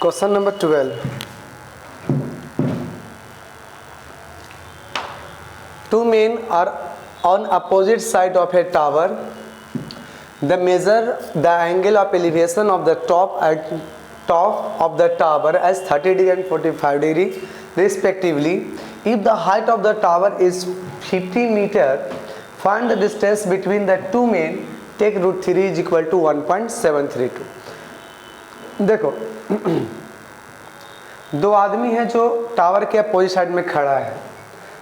Question number 12. Two men are on opposite side of a tower. They measure the angle of elevation of the top of the tower as 30 degree and 45 degree respectively. If the height of the tower is 50 meter, find the distance between the two men. Take root 3 is equal to 1.732. देखो दो आदमी है जो tower के opposite side में खड़ा है।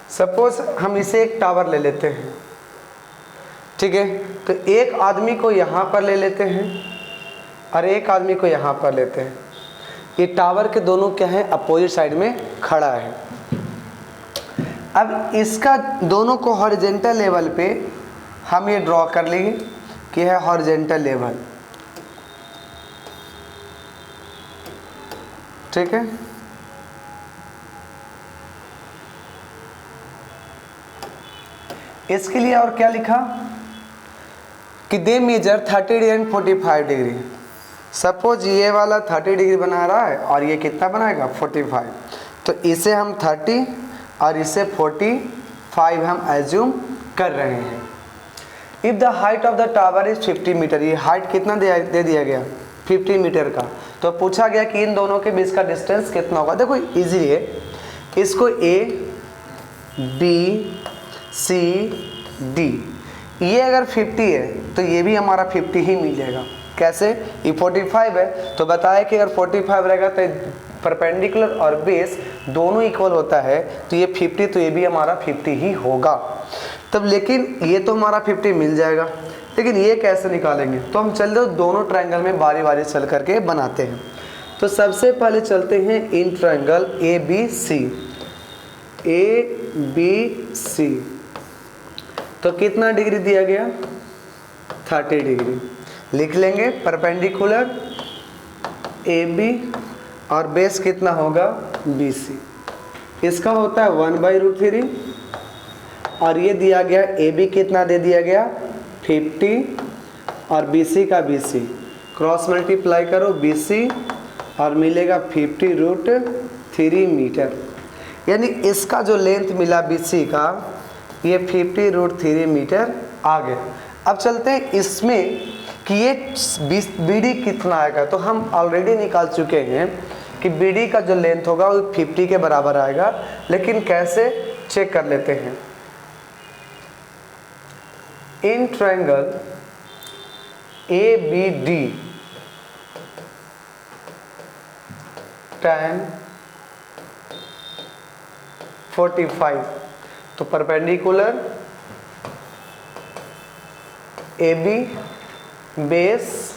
Suppose हम इसे एक टावर ले लेते हैं, ठीक है। तो एक आदमी को यहाँ पर ले लेते हैं और एक आदमी को यहाँ पर लेते हैं। ये टावर के दोनों क्या है, अपोजिट साइड में खड़ा है। अब इसका दोनों को हॉरिजॉन्टल लेवल पे हम ये ड्रॉ कर लेंगे कि है हॉरिजॉन्टल लेवल, ठीक है। इसके लिए और क्या लिखा कि they measure 30 degree and 45 degree. Suppose ये वाला 30 डिग्री बना रहा है और ये कितना बनाएगा 45, तो इसे हम 30 और इसे 45 हम एज्यूम कर रहे हैं। If the height of the tower is 50 metre, ये हाइट कितना दे दिया गया 50 मीटर का। तो पूछा गया कि इन दोनों के बीच का डिस्टेंस कितना होगा। देखो इजी है, इसको ए बी सी डी, ये अगर 50 है तो ये भी हमारा 50 ही मिलेगा। कैसे, ये 45 है तो बताया कि अगर 45 रहेगा तो परपेंडिकुलर और बेस दोनों इक्वल होता है, तो ये 50 तो ये भी हमारा 50 ही होगा। तब लेकिन ये तो हमारा 50 मिल जाएगा, लेकिन ये कैसे निकालेंगे। तो हम चल दो दोनों ट्रायंगल में बारी बारी चल करके बनाते हैं। तो सबसे पहले चलते हैं in triangle A B C. तो कितना डिग्री दिया गया 30 डिग्री। लिख लेंगे परपेंडिकुलर ए बी और बेस कितना होगा बी सी। इसका होता है 1/√3 और ये दिया गया ए बी कितना दे दिया गया 50 और बी सी का बी सी क्रॉस मल्टीप्लाई करो बी सी और मिलेगा 50√3 मीटर। यानी इसका जो लेंथ मिला बी सी का ये 50√3 मीटर आ गया। अब चलते हैं इसमें कि ये बी डी कितना आएगा। तो हम ऑलरेडी निकाल चुके हैं कि बी डी का जो लेंथ होगा वो 50 के बराबर आएगा, लेकिन कैसे चेक कर लेते हैं। In triangle A B D tan 45, तो perpendicular A B base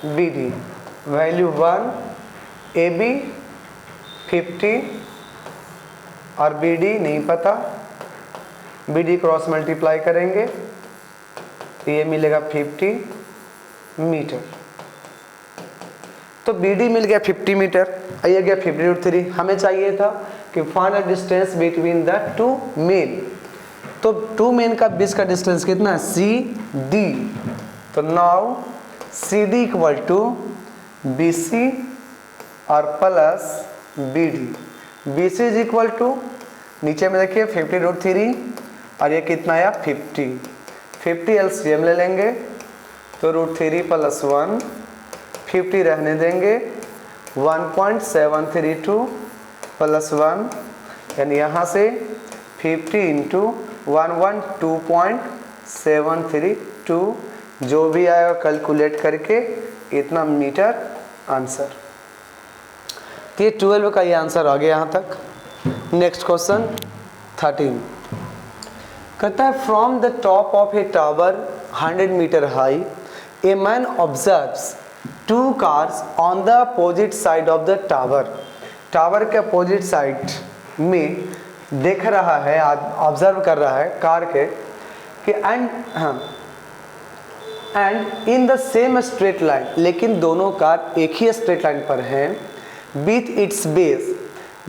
B D value 1, A B 50 और बी डी नहीं पता, बी डी क्रॉस मल्टीप्लाई करेंगे तो ये मिलेगा 50 मीटर। तो बी डी मिल गया 50 मीटर, ये गया 50√3। हमें चाहिए था कि find the distance between the two men. तो टू मेन का बीच का डिस्टेंस कितना है सी डी। तो now C D equal to B C और plus B D. B C is equal to नीचे में देखिए 50√3 और ये कितना आया 50 एलसीएम ले लेंगे तो √3 + 1 50 रहने देंगे 1.732 + 1 यानी यहाँ से 50 × 112.732 जो भी आएगा कैलकुलेट करके इतना मीटर आंसर। तो ये 12 का ये आंसर आ गया यहाँ तक। नेक्स्ट क्वेश्चन 13 कहता है from the top of a tower 100 metre high a man observes 2 cars on the opposite side of the tower. Tower के अपोजिट साइड में देख रहा है, ऑब्जर्व कर रहा है कार के कि and in the same straight line, लेकिन दोनों कार एक ही स्ट्रेट लाइन पर हैं। With its base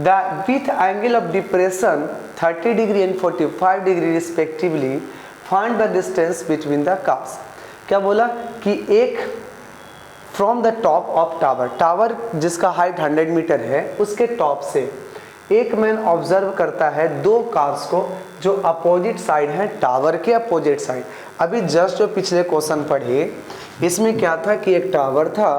the with angle of depression 30 degree and 45 degree respectively find the distance between the cars. क्या बोला कि एक from the top of tower, tower जिसका हाइट 100 मीटर है उसके टॉप से एक मैन ऑब्जर्व करता है दो कार्स को जो अपोजिट साइड है, टावर के अपोजिट साइड। अभी जस्ट जो पिछले क्वेश्चन पढ़े इसमें क्या था कि एक टावर था,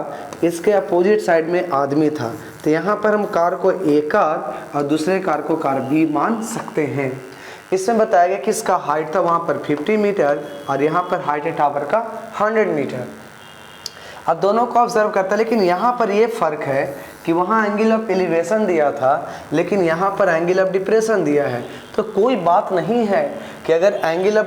इसके अपोजिट साइड में आदमी था, तो यहाँ पर हम कार को ए कार और दूसरे कार को कार बी मान सकते हैं। इसमें बताया गया कि इसका हाइट था वहाँ पर 50 मीटर और यहाँ पर हाइट है टावर का 100 मीटर। अब दोनों को ऑब्जर्व करता है, लेकिन यहाँ पर ये फ़र्क है कि वहाँ एंगल ऑफ एलिवेशन दिया था लेकिन यहाँ पर एंगल ऑफ डिप्रेशन दिया है। तो कोई बात नहीं है कि अगर एंगल ऑफ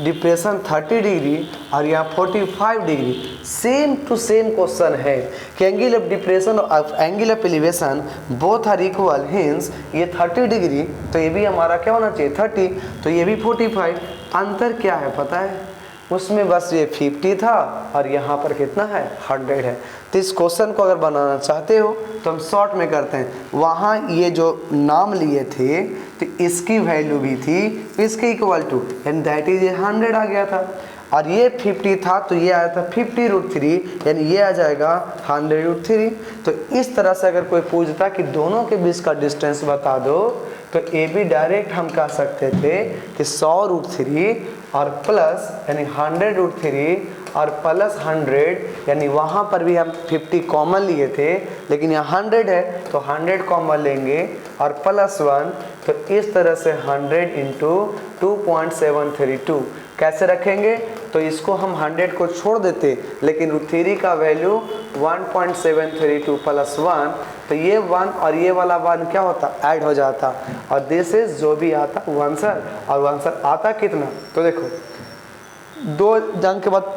डिप्रेशन 30 डिग्री और यहाँ 45 degree, same to same question है कि एंगल ऑफ डिप्रेशन और angle of elevation both are equal, hence ये 30 डिग्री तो ये भी हमारा क्या होना चाहिए 30, तो ये भी 45। अंतर क्या है पता है, उसमें बस ये 50 था और यहाँ पर कितना है 100 है। तो इस क्वेश्चन को अगर बनाना चाहते हो तो हम शॉर्ट में करते हैं, वहाँ ये जो नाम लिए थे तो इसकी वैल्यू भी थी इसके equal to, and that is 100 आ गया था, और ये 50 था तो ये आया था 50√3, यानी ये आ जाएगा 100√3। तो इस तरह से अगर कोई पूछता कि दोनों के बीच का डिस्टेंस बता दो तो ये भी डायरेक्ट हम कह सकते थे कि 100√3 और प्लस यानी 100√3 और प्लस 100, यानी वहाँ पर भी हम 50 कॉमन लिए थे लेकिन यहाँ 100 है तो 100 कॉमन लेंगे और प्लस 1, तो इस तरह से 100 इंटू 2.732 कैसे रखेंगे, तो इसको हम 100 को छोड़ देते लेकिन √3 का वैल्यू 1.732 प्लस 1, तो ये 1 और ये वाला 1 क्या होता ऐड हो जाता, और दिस इज जो भी आता आंसर, और आंसर आता कितना, तो देखो 2 अंक के बाद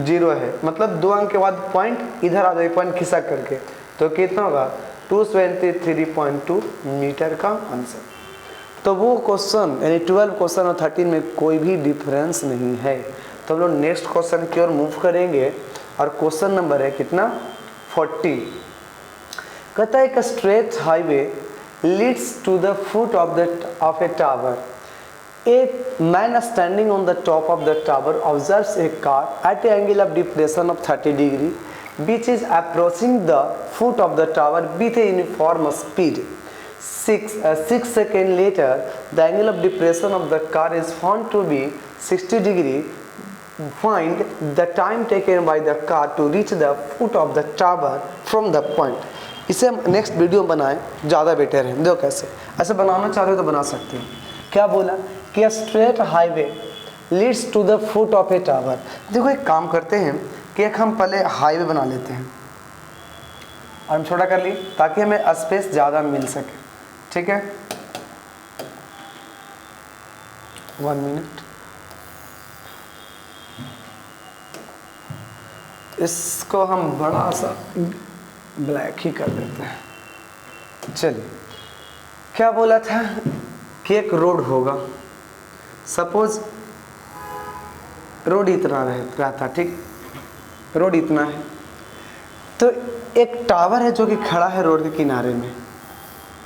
0 है, मतलब 2 अंक के बाद पॉइंट इधर आ जाए, पॉइंट खिसक करके, तो कितना होगा 273.2 मीटर का आंसर। तो वो क्वेश्चन यानी 12 क्वेश्चन और 13 में कोई भी डिफरेंस नहीं है। तो हम लोग नेक्स्ट क्वेश्चन की ओर मूव करेंगे और क्वेश्चन नंबर है कितना 40। कहता है एक straight highway leads to the foot of a tower, a man standing on the top of the tower observes a car at a angle of depression of 30 degree which is approaching the foot of the tower with a uniform speed. 6 seconds later, the angle of depression of the car is found to be 60 degree. Find the time taken by the car to reach the foot of the tower from the point. इसे हम next video में बनाएं, ज़्यादा better है। देखो कैसे, ऐसे बनाना चाहते हो तो बना सकते हो। क्या बोला कि straight highway leads to the foot of a tower. देखो एक काम करते हैं कि एक हम पहले हाईवे बना लेते हैं और हम छोटा कर ली ताकि हमें स्पेस ज़्यादा मिल सके, ठीक है। 1 मिनट, इसको हम बड़ा सा ब्लैक ही कर देते हैं। चलिए, क्या बोला था कि एक रोड होगा, सपोज रोड इतना रहता, ठीक, रोड इतना है, तो एक टावर है जो कि खड़ा है रोड के किनारे में,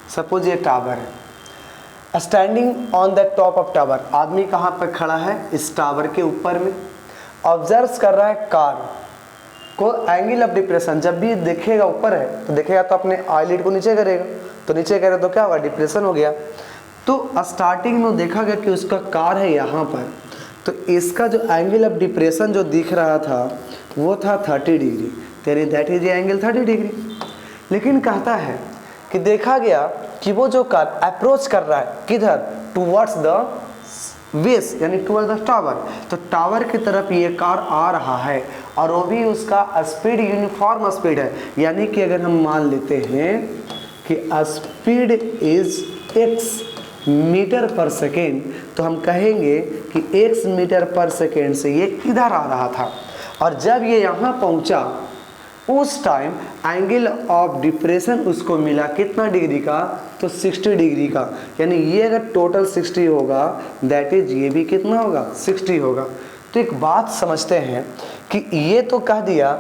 सपोज ये टावर है। Standing on the top of tower, आदमी कहाँ पर खड़ा है, इस टावर के ऊपर में, ऑब्जर्व कर रहा है कार को एंगल ऑफ डिप्रेशन। जब भी देखेगा ऊपर है तो देखेगा तो अपने आईलिड को नीचे करेगा, तो नीचे करेगा तो क्या होगा डिप्रेशन हो गया। तो स्टार्टिंग में देखा गया कि उसका कार है यहाँ पर, तो इसका जो एंगल ऑफ डिप्रेशन जो दिख रहा था वो था 30 डिग्री, तेरे दैट इज एंगल 30 डिग्री। लेकिन कहता है कि देखा गया कि वो जो कार अप्रोच कर रहा है किधर, टुवर्ड्स द वेस्ट यानी टुवर्ड्स द टावर, तो टावर की तरफ ये कार आ रहा है और वो भी उसका स्पीड यूनिफॉर्म स्पीड है। यानी कि अगर हम मान लेते हैं कि स्पीड इज x मीटर पर सेकेंड, तो हम कहेंगे कि x मीटर पर सेकेंड से ये इधर आ रहा था, और जब ये यहाँ पहुँचा उस टाइम एंगल ऑफ डिप्रेशन उसको मिला कितना डिग्री का, तो 60 डिग्री का। यानी ये अगर टोटल 60 होगा दैट इज ये भी कितना होगा 60 होगा। तो एक बात समझते हैं कि ये तो कह दिया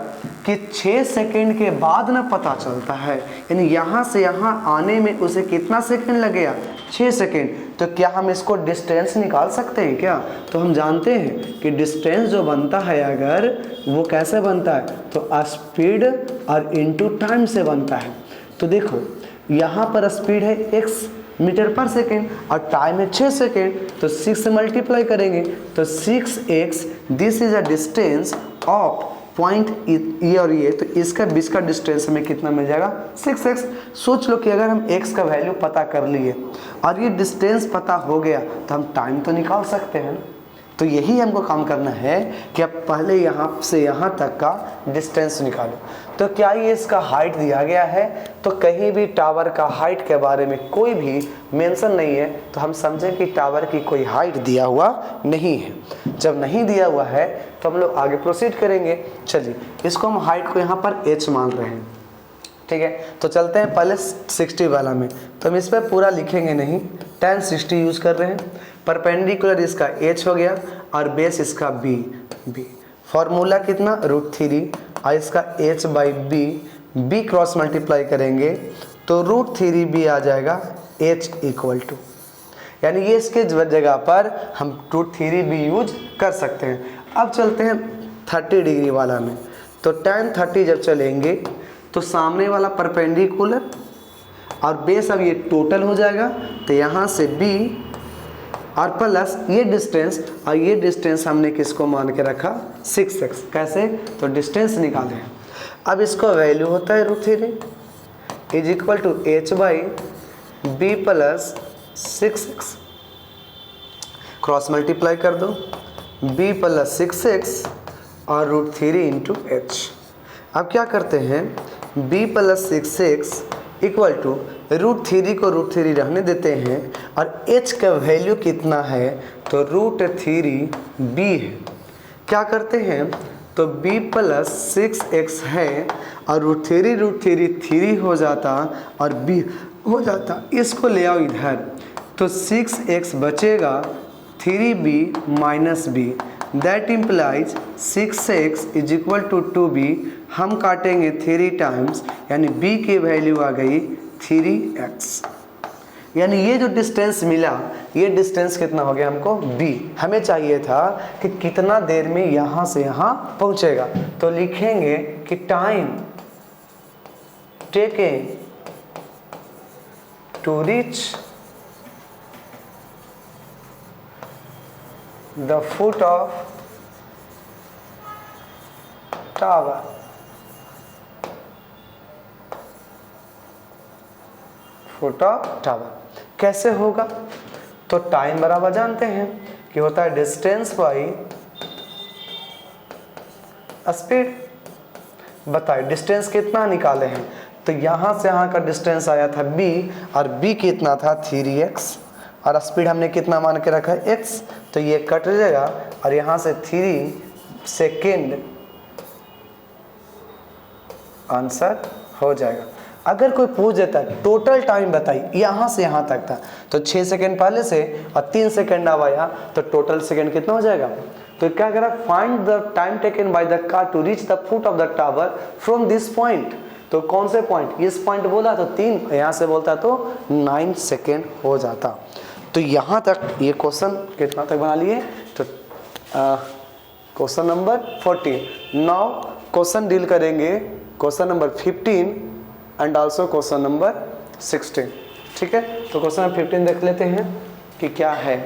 कि 6 सेकेंड के बाद ना पता चलता है, यानी यहाँ से यहाँ आने में उसे कितना सेकेंड लगेगा 6 सेकेंड। तो क्या हम इसको डिस्टेंस निकाल सकते हैं क्या? तो हम जानते हैं कि डिस्टेंस जो बनता है अगर वो कैसे बनता है, तो स्पीड और इनटू टाइम से बनता है। तो देखो यहाँ पर स्पीड है x मीटर पर सेकेंड और टाइम है 6 सेकेंड, तो 6 से मल्टीप्लाई करेंगे तो 6x, this is a distance of point ये और ये, तो इसका बीच का डिस्टेंस हमें कितना मिल जाएगा 6x। सोच लो कि अगर हम x का वैल्यू पता कर लिए और ये डिस्टेंस पता हो गया तो हम टाइम तो निकाल सकते हैं। तो यही हमको काम करना है कि अब पहले यहाँ से यहाँ तक का डिस्टेंस निकालो। तो क्या ये इसका हाइट दिया गया है? तो कहीं भी टावर का हाइट के बारे में कोई भी मेंशन नहीं है, तो हम समझें कि टावर की कोई हाइट दिया हुआ नहीं है। जब नहीं दिया हुआ है तो हम लोग आगे प्रोसीड करेंगे। चलिए इसको हम हाइट को यहाँ पर h मान रहे हैं, ठीक है। तो चलते हैं पहले 60 वाला में, तो हम इस पर पूरा लिखेंगे नहीं, tan 60 यूज़ कर रहे हैं। परपेंडिकुलर इसका h हो गया और बेस इसका b। फॉर्मूला कितना √3 और इसका h by b cross multiply करेंगे तो √3b आ जाएगा h इक्वल टू, यानी ये इसके जगह पर हम √3b यूज कर सकते हैं। अब चलते हैं 30 डिग्री वाला में, तो tan 30 जब चलेंगे तो सामने वाला परपेंडिकुलर और बेस अब ये टोटल हो जाएगा, तो यहाँ से b और प्लस ये डिस्टेंस, और ये डिस्टेंस हमने किसको मान के रखा 6x। कैसे? तो डिस्टेंस निकाले। अब इसको वैल्यू होता है √3 is equal to h by b plus 6x, cross multiply कर दो b प्लस 6x और √3 इंटू h। अब क्या करते हैं, b plus 6x equal to √3 को √3 रहने देते हैं और h का वैल्यू कितना है, तो √3b है। क्या करते हैं, तो b प्लस 6x है और √3 3 हो जाता और b हो जाता, इसको ले आओ इधर, तो 6x बचेगा 3b minus b, that implies 6x is equal to 2b। हम काटेंगे 3 टाइम्स, यानी b की वैल्यू आ गई 3x। यानी ये जो डिस्टेंस मिला, ये डिस्टेंस कितना हो गया हमको b। हमें चाहिए था कि कितना देर में यहाँ से यहाँ पहुँचेगा, तो लिखेंगे कि time taken to reach the foot of tower, foot of tower. कैसे होगा, तो टाइम बराबर जानते हैं कि होता है डिस्टेंस बाई स्पीड। बताइए डिस्टेंस कितना निकाले हैं, तो यहाँ से यहाँ का डिस्टेंस आया था b और b कितना था 3x और स्पीड हमने कितना मान के रखा है x, तो ये कट जाएगा और यहाँ से 3 सेकेंड आंसर हो जाएगा। अगर कोई पूछ देता है टोटल टाइम बताइए यहाँ से यहाँ तक था, तो 6 सेकेंड पहले से और 3 सेकेंड अब आया, तो टोटल सेकेंड कितना हो जाएगा। तो क्या करा, find the time taken by the car to reach the foot of the tower from this point. तो कौन से पॉइंट, इस पॉइंट बोला तो 3, यहाँ से बोलता तो 9 सेकेंड हो जाता। तो यहाँ तक ये क्वेश्चन कितना तक बना लिए, तो question number 14। Now question deal करेंगे question number 15 and also question number 16। ठीक है, तो क्वेश्चन नंबर 15 देख लेते हैं कि क्या है।